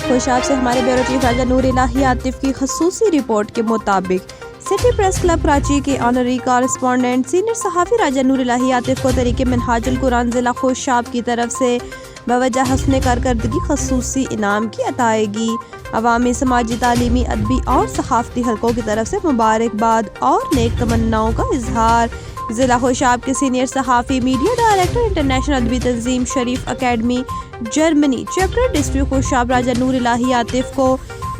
خوشاب سے ہمارے bureau chief راجہ نور الہی عاطف کی خصوصی رپورٹ کے مطابق سٹی پریس کلب کراچی کے آنری کارسپونڈنٹ سینئر صحافی راجہ نور الہی عاطف کو تحریک منہاج القرآن ضلع خوشاب کی طرف سے بوجہ حسن کارکردگی خصوصی انعام کی عطائیگی عوامی سماجی تعلیمی ادبی اور ثقافتی حلقوں کی طرف سے مبارکباد اور نیک تمناؤں کا اظہار۔ ضلع خوشاب کے سینئر صحافی میڈیا ڈائریکٹر انٹرنیشنل ادبی تنظیم شریف اکیڈمی جرمنی چیپٹر ڈسٹرکٹ خوشاب راجہ نور الہی عاطف کو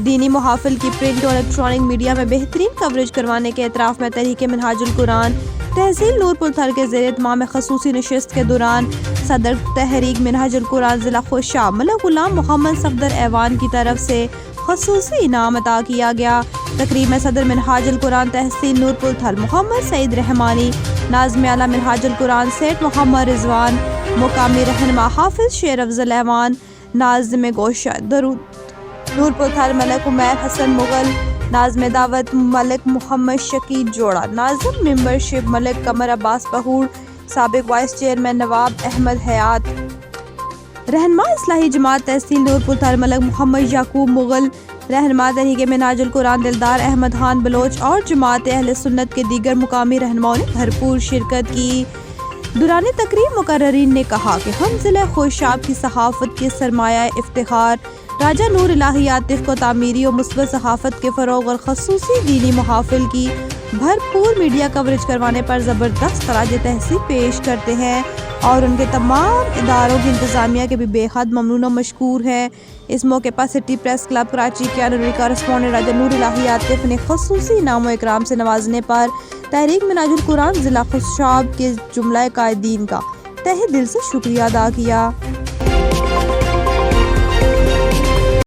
دینی محافل کی پرنٹ اور الیکٹرانک میڈیا میں بہترین کوریج کروانے کے اعتراف میں تحریک منہاج القرآن تحصیل نورپور تھل کے زیر اہتمام خصوصی نشست کے دوران صدر تحریک منہاج القرآن ضلع خوشاب ملک غلام محمد صفدر ایوان کی طرف سے خصوصی انعام عطا کیا گیا۔ تقریب میں صدر منہاج القرآن تحصیل نورپور تھل محمد سعید رحمانی، ناظم اعلیٰ منہاج القرآن سیٹ محمد رضوان، مقامی رہنما حافظ شیر افضل ایوان، ناظم گوشہ درود نورپور تھل ملک عمیر حسن مغل، ناظم دعوت ملک محمد شکی جوڑا، ناظم ممبرشپ ملک قمر عباس بہوڑ، سابق وائس چیئرمین نواب احمد حیات، رہنما اصلاحی جماعت تحصیل نورپور تھل ملک محمد یعقوب مغل، رہنما تحریک منہاج القرآن دلدار احمد خان بلوچ اور جماعت اہل سنت کے دیگر مقامی رہنماؤں نے بھرپور شرکت کی۔ دوران تقریب مقررین نے کہا کہ ہم ضلع خوشاب کی صحافت کے سرمایہ افتخار راجہ نور الہی عاطف کو تعمیری و مثبت صحافت کے فروغ اور خصوصی دینی محافل کی بھرپور میڈیا کوریج کروانے پر زبردست خراج تحسین پیش کرتے ہیں اور ان کے تمام اداروں کی انتظامیہ کے بھی بے حد ممنون و مشکور ہیں۔ اس موقع پر سٹی پریس کلب کراچی کے آنری کارسپونڈنٹ راجہ نور الہی عاطف نے خصوصی انعام و اکرام سے نوازنے پر تحریک منہاج القرآن ضلع خوشاب کے جملہ قائدین کا تہہ دل سے شکریہ ادا کیا۔